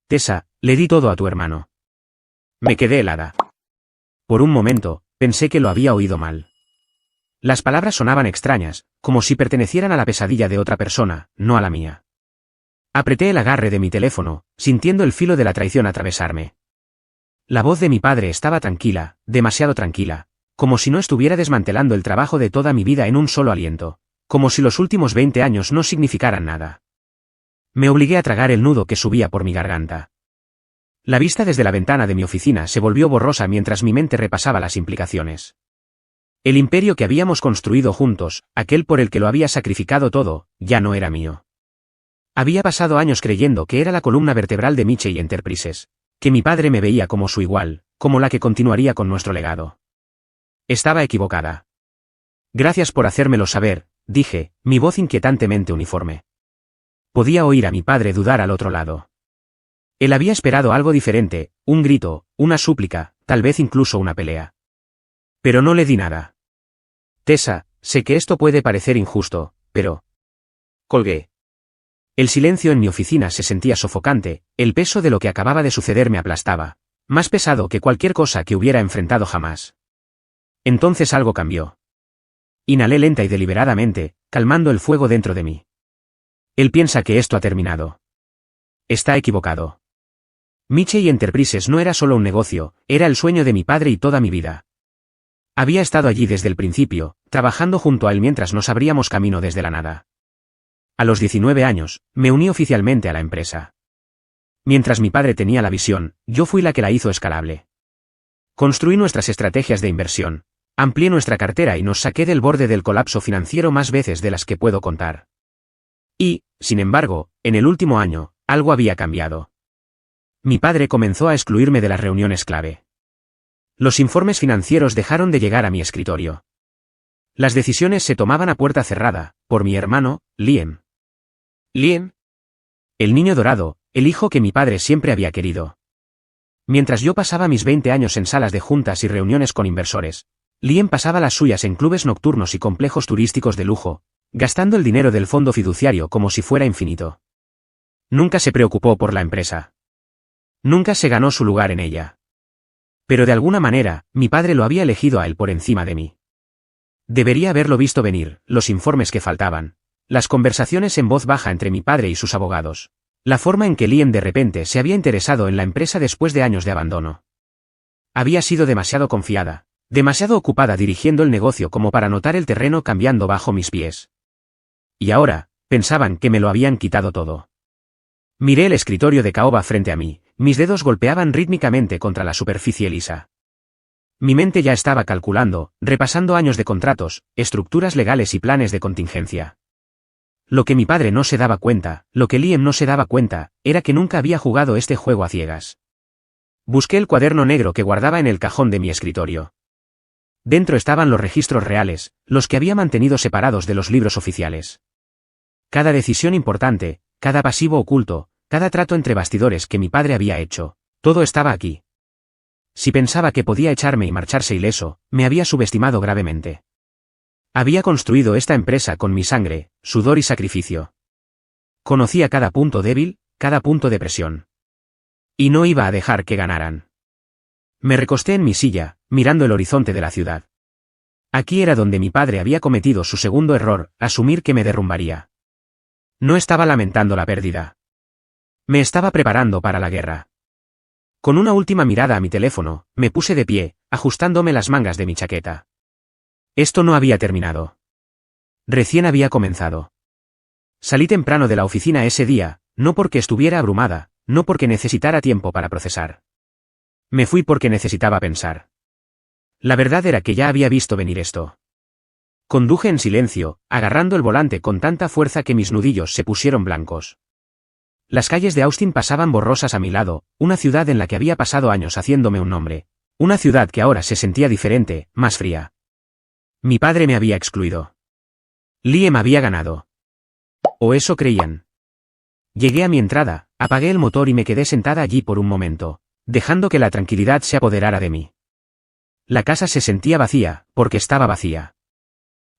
Tessa, le di todo a tu hermano. Me quedé helada. Por un momento, pensé que lo había oído mal. Las palabras sonaban extrañas, como si pertenecieran a la pesadilla de otra persona, no a la mía. Apreté el agarre de mi teléfono, sintiendo el filo de la traición atravesarme. La voz de mi padre estaba tranquila, demasiado tranquila, como si no estuviera desmantelando el trabajo de toda mi vida en un solo aliento, como si los últimos 20 años no significaran nada. Me obligué a tragar el nudo que subía por mi garganta. La vista desde la ventana de mi oficina se volvió borrosa mientras mi mente repasaba las implicaciones. El imperio que habíamos construido juntos, aquel por el que lo había sacrificado todo, ya no era mío. Había pasado años creyendo que era la columna vertebral de Mitchell Enterprises, que mi padre me veía como su igual, como la que continuaría con nuestro legado. Estaba equivocada. Gracias por hacérmelo saber, dije, mi voz inquietantemente uniforme. Podía oír a mi padre dudar al otro lado. Él había esperado algo diferente, un grito, una súplica, tal vez incluso una pelea. Pero no le di nada. Tessa, sé que esto puede parecer injusto, pero... Colgué. El silencio en mi oficina se sentía sofocante, el peso de lo que acababa de suceder me aplastaba, más pesado que cualquier cosa que hubiera enfrentado jamás. Entonces algo cambió. Inhalé lenta y deliberadamente, calmando el fuego dentro de mí. Él piensa que esto ha terminado. Está equivocado. Mitchell Enterprises no era solo un negocio, era el sueño de mi padre y toda mi vida. Había estado allí desde el principio, trabajando junto a él mientras nos abríamos camino desde la nada. A los 19 años, me uní oficialmente a la empresa. Mientras mi padre tenía la visión, yo fui la que la hizo escalable. Construí nuestras estrategias de inversión, amplié nuestra cartera y nos saqué del borde del colapso financiero más veces de las que puedo contar. Y, sin embargo, en el último año, algo había cambiado. Mi padre comenzó a excluirme de las reuniones clave. Los informes financieros dejaron de llegar a mi escritorio. Las decisiones se tomaban a puerta cerrada, por mi hermano, Liam. Liam. El niño dorado, el hijo que mi padre siempre había querido. Mientras yo pasaba mis 20 años en salas de juntas y reuniones con inversores, Liam pasaba las suyas en clubes nocturnos y complejos turísticos de lujo, gastando el dinero del fondo fiduciario como si fuera infinito. Nunca se preocupó por la empresa. Nunca se ganó su lugar en ella. Pero de alguna manera, mi padre lo había elegido a él por encima de mí. Debería haberlo visto venir, los informes que faltaban, las conversaciones en voz baja entre mi padre y sus abogados, la forma en que Liam de repente se había interesado en la empresa después de años de abandono. Había sido demasiado confiada, demasiado ocupada dirigiendo el negocio como para notar el terreno cambiando bajo mis pies. Y ahora, pensaban que me lo habían quitado todo. Miré el escritorio de caoba frente a mí, mis dedos golpeaban rítmicamente contra la superficie lisa. Mi mente ya estaba calculando, repasando años de contratos, estructuras legales y planes de contingencia. Lo que mi padre no se daba cuenta, lo que Liam no se daba cuenta, era que nunca había jugado este juego a ciegas. Busqué el cuaderno negro que guardaba en el cajón de mi escritorio. Dentro estaban los registros reales, los que había mantenido separados de los libros oficiales. Cada decisión importante, cada pasivo oculto, cada trato entre bastidores que mi padre había hecho, todo estaba aquí. Si pensaba que podía echarme y marcharse ileso, me había subestimado gravemente. Había construido esta empresa con mi sangre, sudor y sacrificio. Conocía cada punto débil, cada punto de presión. Y no iba a dejar que ganaran. Me recosté en mi silla, mirando el horizonte de la ciudad. Aquí era donde mi padre había cometido su segundo error, asumir que me derrumbaría. No estaba lamentando la pérdida. Me estaba preparando para la guerra. Con una última mirada a mi teléfono, me puse de pie, ajustándome las mangas de mi chaqueta. Esto no había terminado. Recién había comenzado. Salí temprano de la oficina ese día, no porque estuviera abrumada, no porque necesitara tiempo para procesar. Me fui porque necesitaba pensar. La verdad era que ya había visto venir esto. Conduje en silencio, agarrando el volante con tanta fuerza que mis nudillos se pusieron blancos. Las calles de Austin pasaban borrosas a mi lado, una ciudad en la que había pasado años haciéndome un nombre. Una ciudad que ahora se sentía diferente, más fría. Mi padre me había excluido. Liam había ganado. O eso creían. Llegué a mi entrada, apagué el motor y me quedé sentada allí por un momento, dejando que la tranquilidad se apoderara de mí. La casa se sentía vacía, porque estaba vacía.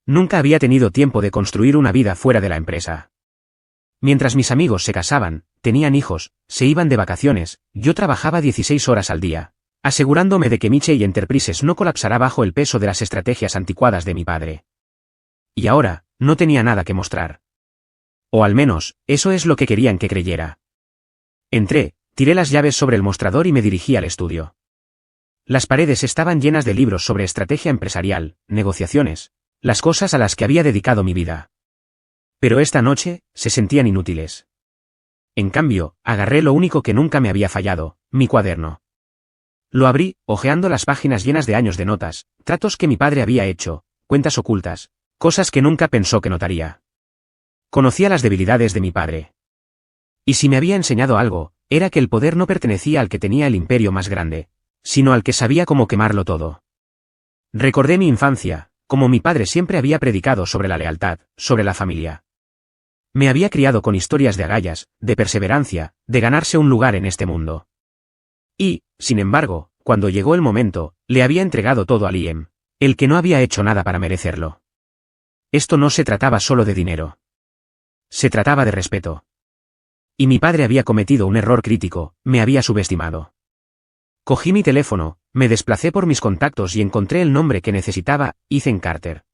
Nunca había tenido tiempo de construir una vida fuera de la empresa. Mientras mis amigos se casaban, tenían hijos, se iban de vacaciones, yo trabajaba 16 horas al día, asegurándome de que Mitchell Enterprises no colapsará bajo el peso de las estrategias anticuadas de mi padre. Y ahora, no tenía nada que mostrar. O al menos, eso es lo que querían que creyera. Entré, tiré las llaves sobre el mostrador y me dirigí al estudio. Las paredes estaban llenas de libros sobre estrategia empresarial, negociaciones, las cosas a las que había dedicado mi vida. Pero esta noche, se sentían inútiles. En cambio, agarré lo único que nunca me había fallado, mi cuaderno. Lo abrí, hojeando las páginas llenas de años de notas, tratos que mi padre había hecho, cuentas ocultas, cosas que nunca pensó que notaría. Conocía las debilidades de mi padre. Y si me había enseñado algo, era que el poder no pertenecía al que tenía el imperio más grande, sino al que sabía cómo quemarlo todo. Recordé mi infancia, como mi padre siempre había predicado sobre la lealtad, sobre la familia. Me había criado con historias de agallas, de perseverancia, de ganarse un lugar en este mundo. Y, sin embargo, cuando llegó el momento, le había entregado todo a Liam, el que no había hecho nada para merecerlo. Esto no se trataba solo de dinero. Se trataba de respeto. Y mi padre había cometido un error crítico, me había subestimado. Cogí mi teléfono, me desplacé por mis contactos y encontré el nombre que necesitaba, Ethan Carter.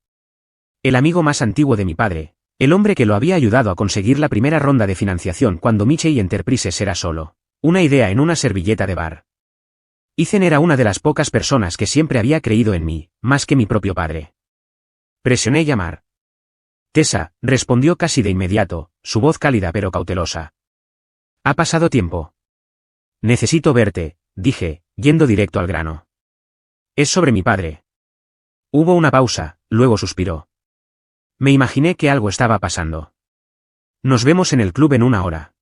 El amigo más antiguo de mi padre, el hombre que lo había ayudado a conseguir la primera ronda de financiación cuando Mitchell Enterprises era solo una idea en una servilleta de bar. Ethan era una de las pocas personas que siempre había creído en mí, más que mi propio padre. Presioné llamar. Tessa, respondió casi de inmediato, su voz cálida pero cautelosa. Ha pasado tiempo. Necesito verte, dije, yendo directo al grano. Es sobre mi padre. Hubo una pausa, luego suspiró. Me imaginé que algo estaba pasando. Nos vemos en el club en 1 hora.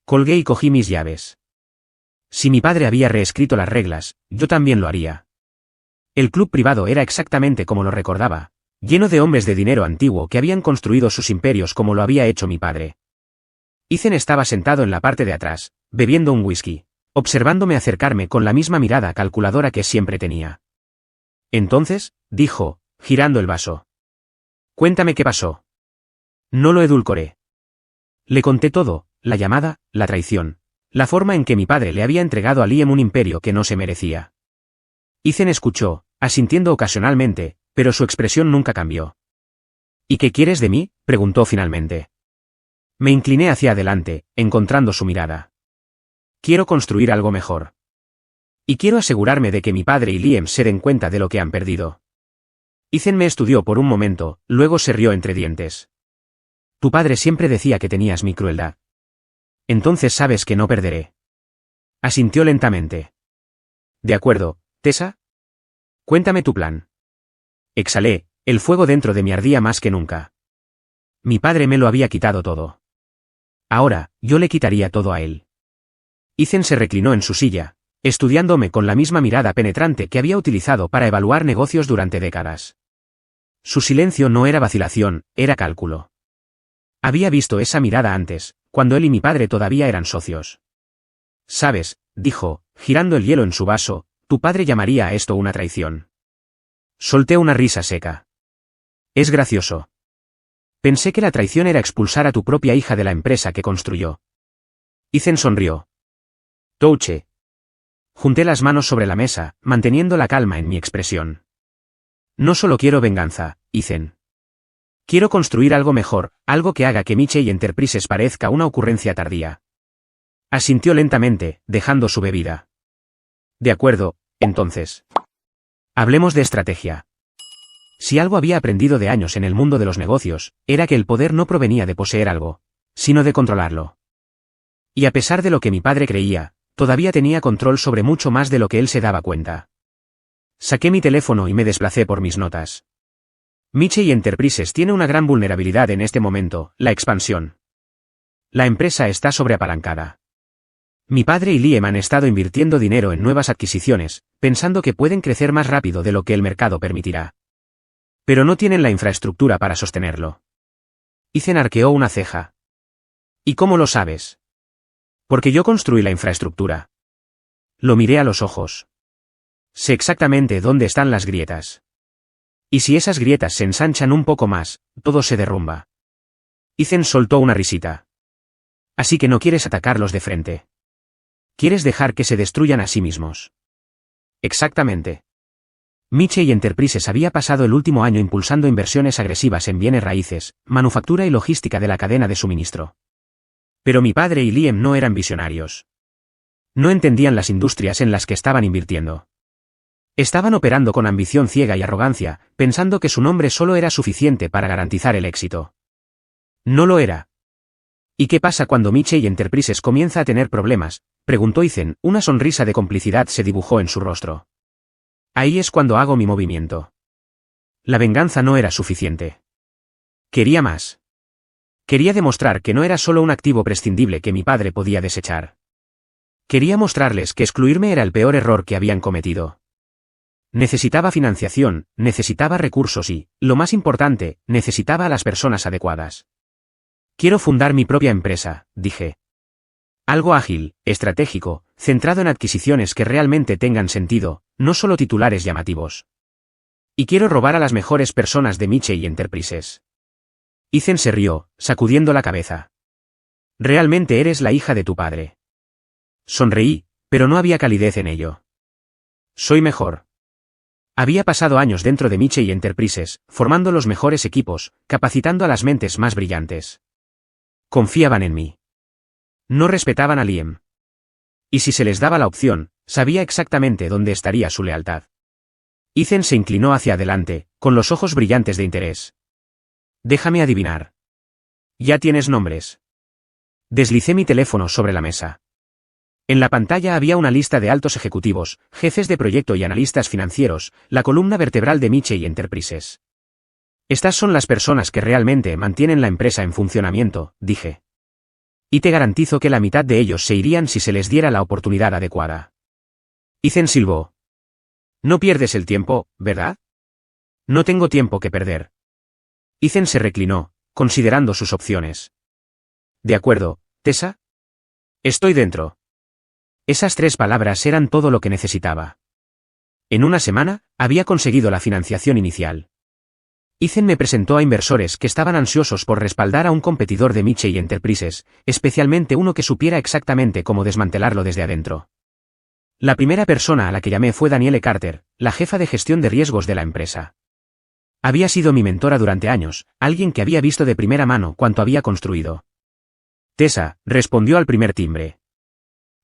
Colgué y cogí mis llaves. Si mi padre había reescrito las reglas, yo también lo haría. El club privado era exactamente como lo recordaba, lleno de hombres de dinero antiguo que habían construido sus imperios como lo había hecho mi padre. Ethan estaba sentado en la parte de atrás, bebiendo un whisky, observándome acercarme con la misma mirada calculadora que siempre tenía. Entonces, dijo, girando el vaso. Cuéntame qué pasó. No lo edulcoré. Le conté todo, la llamada, la traición, la forma en que mi padre le había entregado a Liam un imperio que no se merecía. Ethan escuchó, asintiendo ocasionalmente, pero su expresión nunca cambió. ¿Y qué quieres de mí?, preguntó finalmente. Me incliné hacia adelante, encontrando su mirada. Quiero construir algo mejor. Y quiero asegurarme de que mi padre y Liam se den cuenta de lo que han perdido. Ethan me estudió por un momento, luego se rió entre dientes. Tu padre siempre decía que tenías mi crueldad. Entonces sabes que no perderé. Asintió lentamente. De acuerdo, Tessa. Cuéntame tu plan. Exhalé, el fuego dentro de mí ardía más que nunca. Mi padre me lo había quitado todo. Ahora, yo le quitaría todo a él. Ethan se reclinó en su silla, estudiándome con la misma mirada penetrante que había utilizado para evaluar negocios durante décadas. Su silencio no era vacilación, era cálculo. Había visto esa mirada antes, cuando él y mi padre todavía eran socios. Sabes, dijo, girando el hielo en su vaso, tu padre llamaría a esto una traición. Solté una risa seca. Es gracioso. Pensé que la traición era expulsar a tu propia hija de la empresa que construyó. Ethan sonrió. Touche. Junté las manos sobre la mesa, manteniendo la calma en mi expresión. No solo quiero venganza, Ethan. Quiero construir algo mejor, algo que haga que Mitchell Enterprises parezca una ocurrencia tardía. Asintió lentamente, dejando su bebida. De acuerdo, entonces. Hablemos de estrategia. Si algo había aprendido de años en el mundo de los negocios, era que el poder no provenía de poseer algo, sino de controlarlo. Y a pesar de lo que mi padre creía, todavía tenía control sobre mucho más de lo que él se daba cuenta. Saqué mi teléfono y me desplacé por mis notas. Mitchell Enterprises tiene una gran vulnerabilidad en este momento, la expansión. La empresa está sobreapalancada. Mi padre y Liam han estado invirtiendo dinero en nuevas adquisiciones, pensando que pueden crecer más rápido de lo que el mercado permitirá. Pero no tienen la infraestructura para sostenerlo. Ethan arqueó una ceja. ¿Y cómo lo sabes? Porque yo construí la infraestructura. Lo miré a los ojos. Sé exactamente dónde están las grietas. Y si esas grietas se ensanchan un poco más, todo se derrumba. Ethan soltó una risita. Así que no quieres atacarlos de frente. Quieres dejar que se destruyan a sí mismos. Exactamente. Michey Enterprises había pasado el último año impulsando inversiones agresivas en bienes raíces, manufactura y logística de la cadena de suministro. Pero mi padre y Liam no eran visionarios. No entendían las industrias en las que estaban invirtiendo. Estaban operando con ambición ciega y arrogancia, pensando que su nombre solo era suficiente para garantizar el éxito. No lo era. ¿Y qué pasa cuando Michey Enterprises comienza a tener problemas?, preguntó Ethan. Una sonrisa de complicidad se dibujó en su rostro. Ahí es cuando hago mi movimiento. La venganza no era suficiente. Quería más. Quería demostrar que no era solo un activo prescindible que mi padre podía desechar. Quería mostrarles que excluirme era el peor error que habían cometido. Necesitaba financiación, necesitaba recursos y, lo más importante, necesitaba a las personas adecuadas. Quiero fundar mi propia empresa, dije. Algo ágil, estratégico, centrado en adquisiciones que realmente tengan sentido, no solo titulares llamativos. Y quiero robar a las mejores personas de Michey Enterprises. Ethan se rió, sacudiendo la cabeza. Realmente eres la hija de tu padre. Sonreí, pero no había calidez en ello. Soy mejor. Había pasado años dentro de Michey Enterprises, formando los mejores equipos, capacitando a las mentes más brillantes. Confiaban en mí. No respetaban a Liam. Y si se les daba la opción, sabía exactamente dónde estaría su lealtad. Ethan se inclinó hacia adelante, con los ojos brillantes de interés. Déjame adivinar. Ya tienes nombres. Deslicé mi teléfono sobre la mesa. En la pantalla había una lista de altos ejecutivos, jefes de proyecto y analistas financieros, la columna vertebral de Michey Enterprises. Estas son las personas que realmente mantienen la empresa en funcionamiento, dije. Y te garantizo que la mitad de ellos se irían si se les diera la oportunidad adecuada. Ethan silbó. No pierdes el tiempo, ¿verdad? No tengo tiempo que perder. Ethan se reclinó, considerando sus opciones. De acuerdo, Tessa. Estoy dentro. Esas 3 palabras eran todo lo que necesitaba. En una semana, había conseguido la financiación inicial. Ethan me presentó a inversores que estaban ansiosos por respaldar a un competidor de Michey Enterprises, especialmente uno que supiera exactamente cómo desmantelarlo desde adentro. La primera persona a la que llamé fue Danielle Carter, la jefa de gestión de riesgos de la empresa. Había sido mi mentora durante años, alguien que había visto de primera mano cuánto había construido. Tessa, respondió al primer timbre.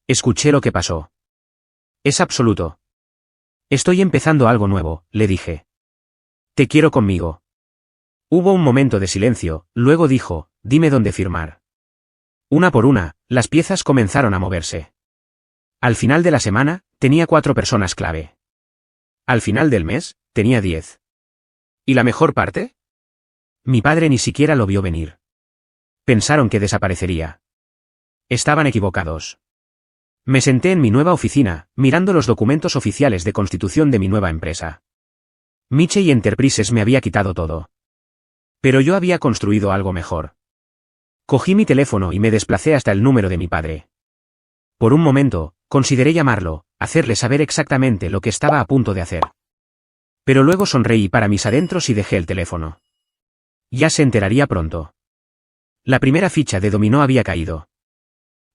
Escuché lo que pasó. Es absoluto. Estoy empezando algo nuevo, le dije. Te quiero conmigo. Hubo un momento de silencio, luego dijo, dime dónde firmar. Una por una, las piezas comenzaron a moverse. Al final de la semana, tenía 4 personas clave. Al final del mes, tenía 10. ¿Y la mejor parte? Mi padre ni siquiera lo vio venir. Pensaron que desaparecería. Estaban equivocados. Me senté en mi nueva oficina, mirando los documentos oficiales de constitución de mi nueva empresa. Michey Enterprises me había quitado todo. Pero yo había construido algo mejor. Cogí mi teléfono y me desplacé hasta el número de mi padre. Por un momento, consideré llamarlo, hacerle saber exactamente lo que estaba a punto de hacer. Pero luego sonreí para mis adentros y dejé el teléfono. Ya se enteraría pronto. La primera ficha de dominó había caído.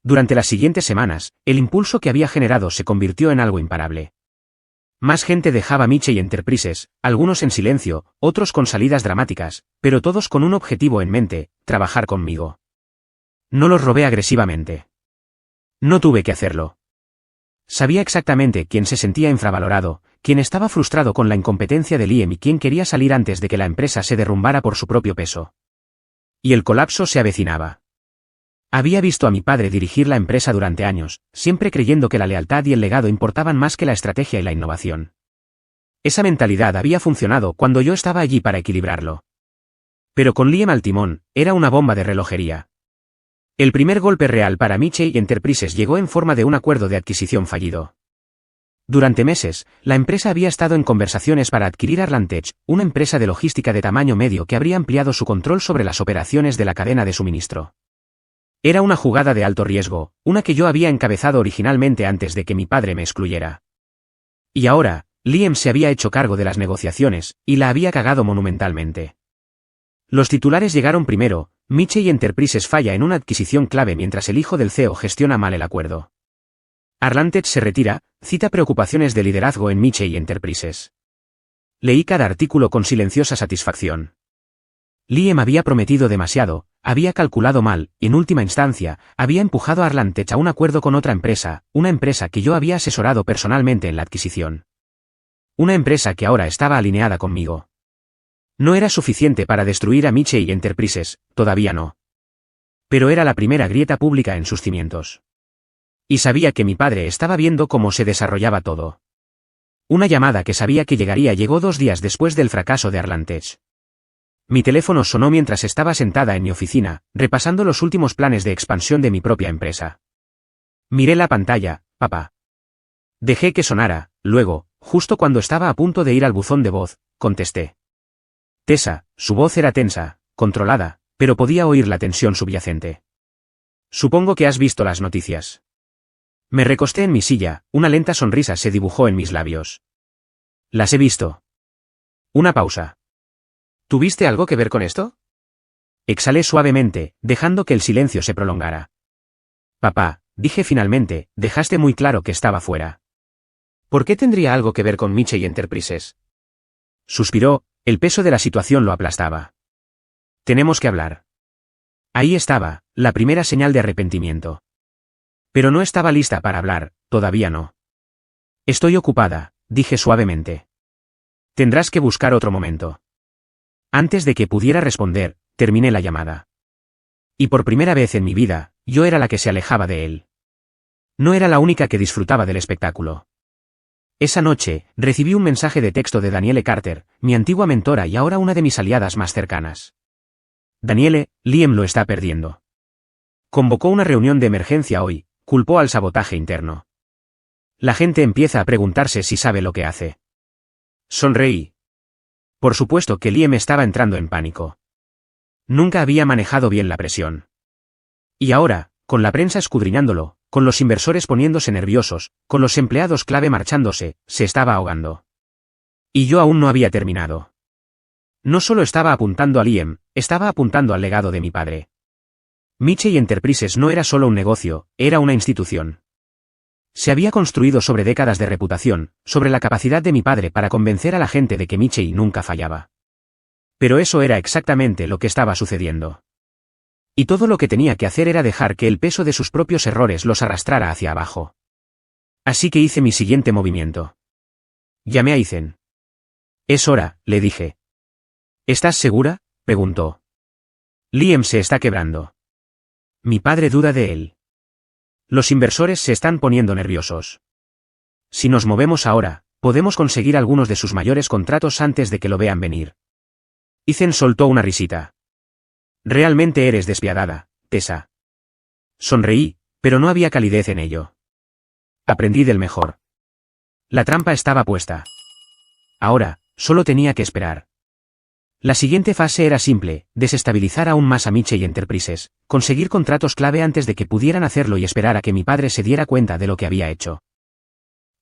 Durante las siguientes semanas, el impulso que había generado se convirtió en algo imparable. Más gente dejaba Michey Enterprises, algunos en silencio, otros con salidas dramáticas, pero todos con un objetivo en mente, trabajar conmigo. No los robé agresivamente. No tuve que hacerlo. Sabía exactamente quién se sentía infravalorado, quién estaba frustrado con la incompetencia de Liam y quién quería salir antes de que la empresa se derrumbara por su propio peso. Y el colapso se avecinaba. Había visto a mi padre dirigir la empresa durante años, siempre creyendo que la lealtad y el legado importaban más que la estrategia y la innovación. Esa mentalidad había funcionado cuando yo estaba allí para equilibrarlo. Pero con Liam al timón, era una bomba de relojería. El primer golpe real para Michey Enterprises llegó en forma de un acuerdo de adquisición fallido. Durante meses, la empresa había estado en conversaciones para adquirir Arlantech, una empresa de logística de tamaño medio que habría ampliado su control sobre las operaciones de la cadena de suministro. Era una jugada de alto riesgo, una que yo había encabezado originalmente antes de que mi padre me excluyera. Y ahora, Liam se había hecho cargo de las negociaciones, y la había cagado monumentalmente. Los titulares llegaron primero: Michey Enterprises falla en una adquisición clave mientras el hijo del CEO gestiona mal el acuerdo. Arlantech se retira, cita preocupaciones de liderazgo en Michey Enterprises. Leí cada artículo con silenciosa satisfacción. Liam había prometido demasiado, había calculado mal, y en última instancia, había empujado a Arlantech a un acuerdo con otra empresa, una empresa que yo había asesorado personalmente en la adquisición. Una empresa que ahora estaba alineada conmigo. No era suficiente para destruir a Michey Enterprises, todavía no. Pero era la primera grieta pública en sus cimientos. Y sabía que mi padre estaba viendo cómo se desarrollaba todo. Una llamada que sabía que llegaría llegó 2 días después del fracaso de Arlantech. Mi teléfono sonó mientras estaba sentada en mi oficina, repasando los últimos planes de expansión de mi propia empresa. Miré la pantalla, papá. Dejé que sonara, luego, justo cuando estaba a punto de ir al buzón de voz, contesté. Tessa, su voz era tensa, controlada, pero podía oír la tensión subyacente. Supongo que has visto las noticias. Me recosté en mi silla, una lenta sonrisa se dibujó en mis labios. Las he visto. Una pausa. ¿Tuviste algo que ver con esto? Exhalé suavemente, dejando que el silencio se prolongara. Papá, dije finalmente, dejaste muy claro que estaba fuera. ¿Por qué tendría algo que ver con Michey Enterprises? Suspiró, el peso de la situación lo aplastaba. Tenemos que hablar. Ahí estaba, la primera señal de arrepentimiento. Pero no estaba lista para hablar, todavía no. Estoy ocupada, dije suavemente. Tendrás que buscar otro momento. Antes de que pudiera responder, terminé la llamada. Y por primera vez en mi vida, yo era la que se alejaba de él. No era la única que disfrutaba del espectáculo. Esa noche, recibí un mensaje de texto de Danielle Carter, mi antigua mentora y ahora una de mis aliadas más cercanas. Danielle, Liam lo está perdiendo. Convocó una reunión de emergencia hoy, culpó al sabotaje interno. La gente empieza a preguntarse si sabe lo que hace. Sonreí. Por supuesto que Liam estaba entrando en pánico. Nunca había manejado bien la presión. Y ahora, con la prensa escudriñándolo, con los inversores poniéndose nerviosos, con los empleados clave marchándose, se estaba ahogando. Y yo aún no había terminado. No solo estaba apuntando a Liam, estaba apuntando al legado de mi padre. Michey Enterprises no era solo un negocio, era una institución. Se había construido sobre décadas de reputación, sobre la capacidad de mi padre para convencer a la gente de que Michey nunca fallaba. Pero eso era exactamente lo que estaba sucediendo. Y todo lo que tenía que hacer era dejar que el peso de sus propios errores los arrastrara hacia abajo. Así que hice mi siguiente movimiento. Llamé a Ethan. Es hora, le dije. ¿Estás segura?, preguntó. Liam se está quebrando. Mi padre duda de él. Los inversores se están poniendo nerviosos. Si nos movemos ahora, podemos conseguir algunos de sus mayores contratos antes de que lo vean venir. Ethan soltó una risita. Realmente eres despiadada, Tessa. Sonreí, pero no había calidez en ello. Aprendí del mejor. La trampa estaba puesta. Ahora, solo tenía que esperar. La siguiente fase era simple: desestabilizar aún más a Michey Enterprises, conseguir contratos clave antes de que pudieran hacerlo y esperar a que mi padre se diera cuenta de lo que había hecho.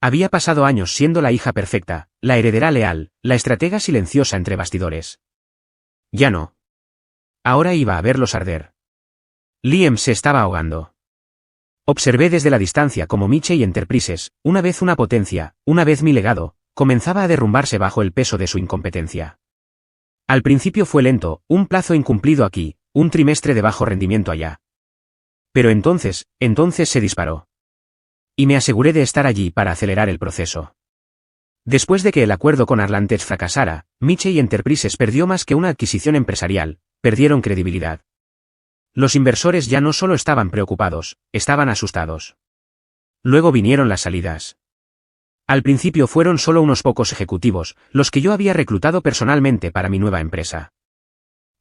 Había pasado años siendo la hija perfecta, la heredera leal, la estratega silenciosa entre bastidores. Ya no. Ahora iba a verlos arder. Liam se estaba ahogando. Observé desde la distancia cómo Michey Enterprises, una vez una potencia, una vez mi legado, comenzaba a derrumbarse bajo el peso de su incompetencia. Al principio fue lento, un plazo incumplido aquí, un trimestre de bajo rendimiento allá. Pero entonces se disparó. Y me aseguré de estar allí para acelerar el proceso. Después de que el acuerdo con Arlantech fracasara, Michey Enterprises perdió más que una adquisición empresarial, perdieron credibilidad. Los inversores ya no solo estaban preocupados, estaban asustados. Luego vinieron las salidas. Al principio fueron solo unos pocos ejecutivos, los que yo había reclutado personalmente para mi nueva empresa.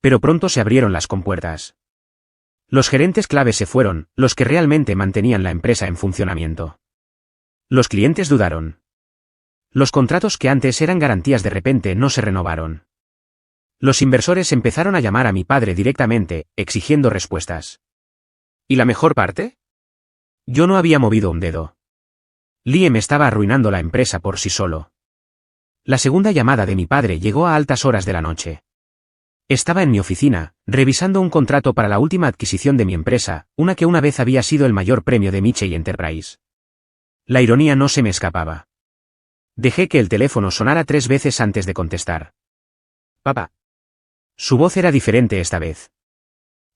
Pero pronto se abrieron las compuertas. Los gerentes clave se fueron, los que realmente mantenían la empresa en funcionamiento. Los clientes dudaron. Los contratos que antes eran garantías de repente no se renovaron. Los inversores empezaron a llamar a mi padre directamente, exigiendo respuestas. ¿Y la mejor parte? Yo no había movido un dedo. Liam estaba arruinando la empresa por sí solo. La segunda llamada de mi padre llegó a altas horas de la noche. Estaba en mi oficina, revisando un contrato para la última adquisición de mi empresa, una que una vez había sido el mayor premio de Mitchell Enterprise. La ironía no se me escapaba. Dejé que el teléfono sonara 3 veces antes de contestar. Papá. Su voz era diferente esta vez.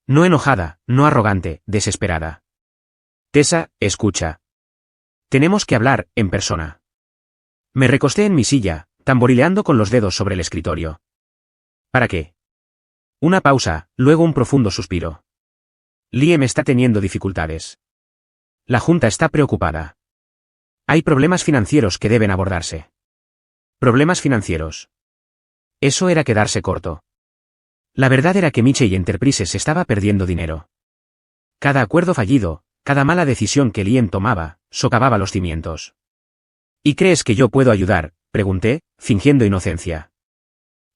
No enojada, no arrogante, desesperada. Tessa, escucha. Tenemos que hablar, en persona. Me recosté en mi silla, tamborileando con los dedos sobre el escritorio. ¿Para qué? Una pausa, luego un profundo suspiro. Liam está teniendo dificultades. La junta está preocupada. Hay problemas financieros que deben abordarse. ¿Problemas financieros? Eso era quedarse corto. La verdad era que Mitchell Enterprises estaba perdiendo dinero. Cada acuerdo fallido, cada mala decisión que Liam tomaba, socavaba los cimientos. ¿Y crees que yo puedo ayudar?, pregunté, fingiendo inocencia.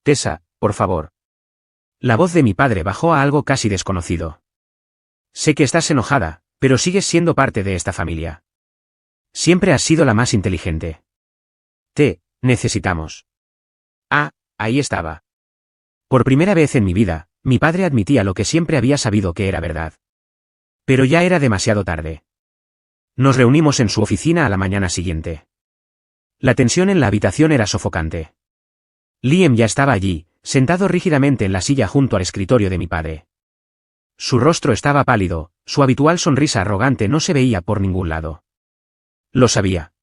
Tessa, por favor. La voz de mi padre bajó a algo casi desconocido. Sé que estás enojada, pero sigues siendo parte de esta familia. Siempre has sido la más inteligente. Te necesitamos. Ah, ahí estaba. Por primera vez en mi vida, mi padre admitía lo que siempre había sabido que era verdad. Pero ya era demasiado tarde. Nos reunimos en su oficina a la mañana siguiente. La tensión en la habitación era sofocante. Liam ya estaba allí, sentado rígidamente en la silla junto al escritorio de mi padre. Su rostro estaba pálido, su habitual sonrisa arrogante no se veía por ningún lado. Lo sabía.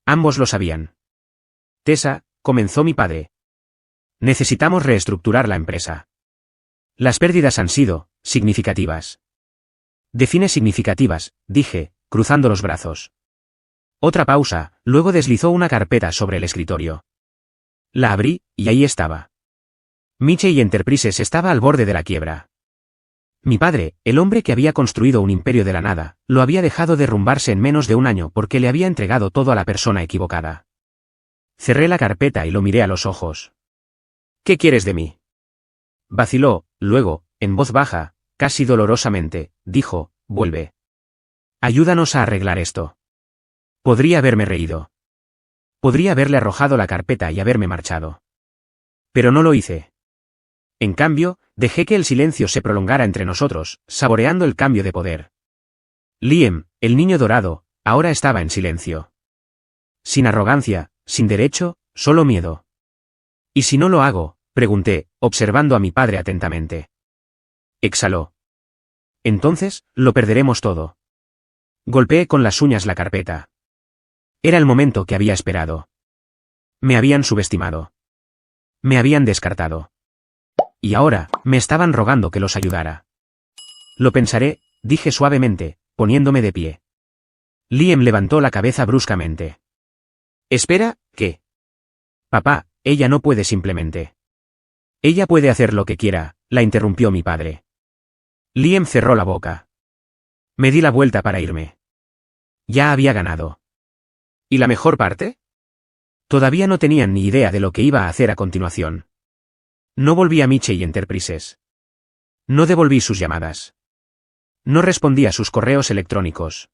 Ambos lo sabían. Tessa, comenzó mi padre. Necesitamos reestructurar la empresa. Las pérdidas han sido significativas. Define significativas, dije, cruzando los brazos. Otra pausa, luego deslizó una carpeta sobre el escritorio. La abrí, y ahí estaba. Mitchell Enterprises estaba al borde de la quiebra. Mi padre, el hombre que había construido un imperio de la nada, lo había dejado derrumbarse en menos de un año porque le había entregado todo a la persona equivocada. Cerré la carpeta y lo miré a los ojos. ¿Qué quieres de mí? Vaciló, luego, en voz baja, casi dolorosamente, dijo, vuelve. Ayúdanos a arreglar esto. Podría haberme reído. Podría haberle arrojado la carpeta y haberme marchado. Pero no lo hice. En cambio, dejé que el silencio se prolongara entre nosotros, saboreando el cambio de poder. Liam, el niño dorado, ahora estaba en silencio. Sin arrogancia, sin derecho, solo miedo. ¿Y si no lo hago?, pregunté, observando a mi padre atentamente. Exhaló. Entonces, lo perderemos todo. Golpeé con las uñas la carpeta. Era el momento que había esperado. Me habían subestimado. Me habían descartado. Y ahora, me estaban rogando que los ayudara. Lo pensaré, dije suavemente, poniéndome de pie. Liam levantó la cabeza bruscamente. Espera, ¿qué? Papá, ella no puede simplemente. Ella puede hacer lo que quiera, la interrumpió mi padre. Liam cerró la boca. Me di la vuelta para irme. Ya había ganado. ¿Y la mejor parte? Todavía no tenían ni idea de lo que iba a hacer a continuación. No volví a Mitchell Enterprises. No devolví sus llamadas. No respondí a sus correos electrónicos.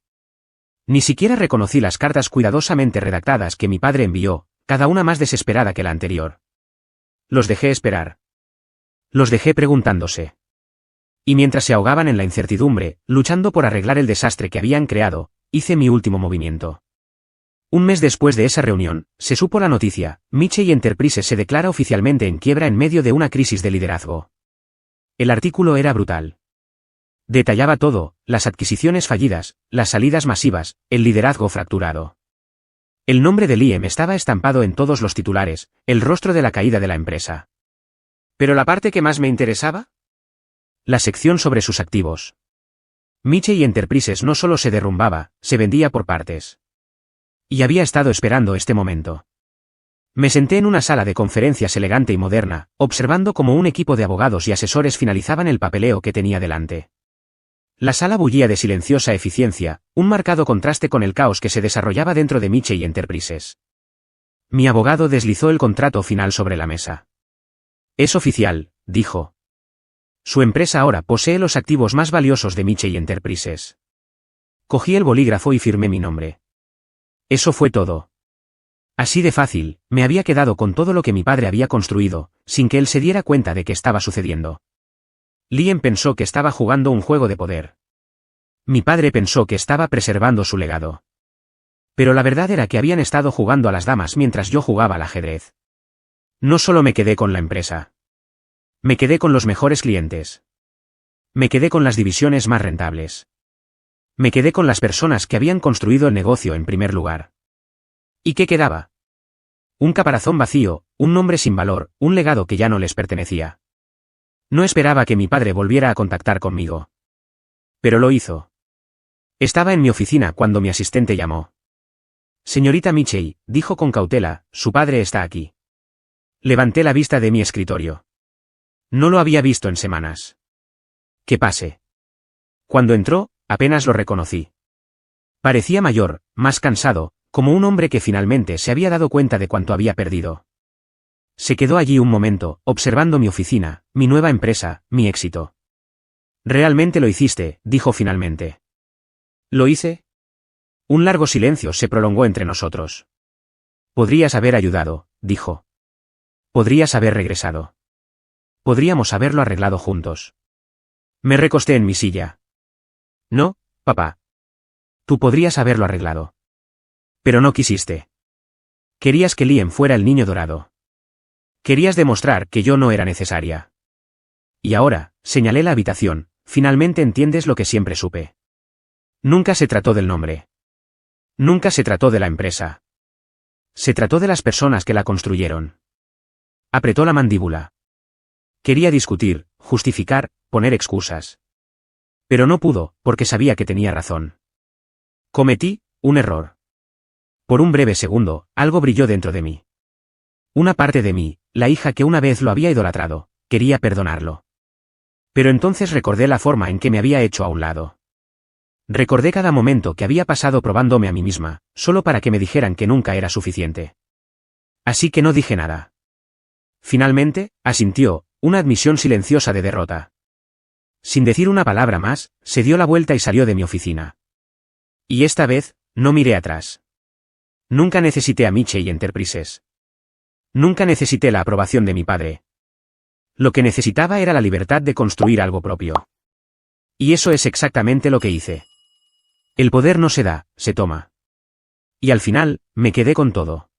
Ni siquiera reconocí las cartas cuidadosamente redactadas que mi padre envió, cada una más desesperada que la anterior. Los dejé esperar. Los dejé preguntándose. Y mientras se ahogaban en la incertidumbre, luchando por arreglar el desastre que habían creado, hice mi último movimiento. Un mes después de esa reunión, se supo la noticia: Mitchell Enterprises se declara oficialmente en quiebra en medio de una crisis de liderazgo. El artículo era brutal. Detallaba todo: las adquisiciones fallidas, las salidas masivas, el liderazgo fracturado. El nombre de Liam estaba estampado en todos los titulares, el rostro de la caída de la empresa. ¿Pero la parte que más me interesaba? La sección sobre sus activos. Mitchell Enterprises no solo se derrumbaba, se vendía por partes. Y había estado esperando este momento. Me senté en una sala de conferencias elegante y moderna, observando cómo un equipo de abogados y asesores finalizaban el papeleo que tenía delante. La sala bullía de silenciosa eficiencia, un marcado contraste con el caos que se desarrollaba dentro de Mitchell Enterprises. Mi abogado deslizó el contrato final sobre la mesa. Es oficial, dijo. Su empresa ahora posee los activos más valiosos de Mitchell Enterprises. Cogí el bolígrafo y firmé mi nombre. Eso fue todo. Así de fácil, me había quedado con todo lo que mi padre había construido, sin que él se diera cuenta de que estaba sucediendo. Lien pensó que estaba jugando un juego de poder. Mi padre pensó que estaba preservando su legado. Pero la verdad era que habían estado jugando a las damas mientras yo jugaba al ajedrez. No solo me quedé con la empresa. Me quedé con los mejores clientes. Me quedé con las divisiones más rentables. Me quedé con las personas que habían construido el negocio en primer lugar. ¿Y qué quedaba? Un caparazón vacío, un nombre sin valor, un legado que ya no les pertenecía. No esperaba que mi padre volviera a contactar conmigo. Pero lo hizo. Estaba en mi oficina cuando mi asistente llamó. Señorita Michei, dijo con cautela, su padre está aquí. Levanté la vista de mi escritorio. No lo había visto en semanas. ¿Qué pase? Cuando entró, apenas lo reconocí. Parecía mayor, más cansado, como un hombre que finalmente se había dado cuenta de cuánto había perdido. Se quedó allí un momento, observando mi oficina, mi nueva empresa, mi éxito. «Realmente lo hiciste», dijo finalmente. «¿Lo hice?» Un largo silencio se prolongó entre nosotros. «Podrías haber ayudado», dijo. «Podrías haber regresado. Podríamos haberlo arreglado juntos». Me recosté en mi silla. «No, papá. Tú podrías haberlo arreglado. Pero no quisiste. Querías que Lien fuera el niño dorado. Querías demostrar que yo no era necesaria. Y ahora», señalé la habitación, «finalmente entiendes lo que siempre supe. Nunca se trató del nombre. Nunca se trató de la empresa. Se trató de las personas que la construyeron». Apretó la mandíbula. Quería discutir, justificar, poner excusas. Pero no pudo, porque sabía que tenía razón. Cometí un error. Por un breve segundo, algo brilló dentro de mí. Una parte de mí, la hija que una vez lo había idolatrado, quería perdonarlo. Pero entonces recordé la forma en que me había hecho a un lado. Recordé cada momento que había pasado probándome a mí misma, solo para que me dijeran que nunca era suficiente. Así que no dije nada. Finalmente, asintió, una admisión silenciosa de derrota. Sin decir una palabra más, se dio la vuelta y salió de mi oficina. Y esta vez, no miré atrás. Nunca necesité a Michei Enterprises. Nunca necesité la aprobación de mi padre. Lo que necesitaba era la libertad de construir algo propio. Y eso es exactamente lo que hice. El poder no se da, se toma. Y al final, me quedé con todo.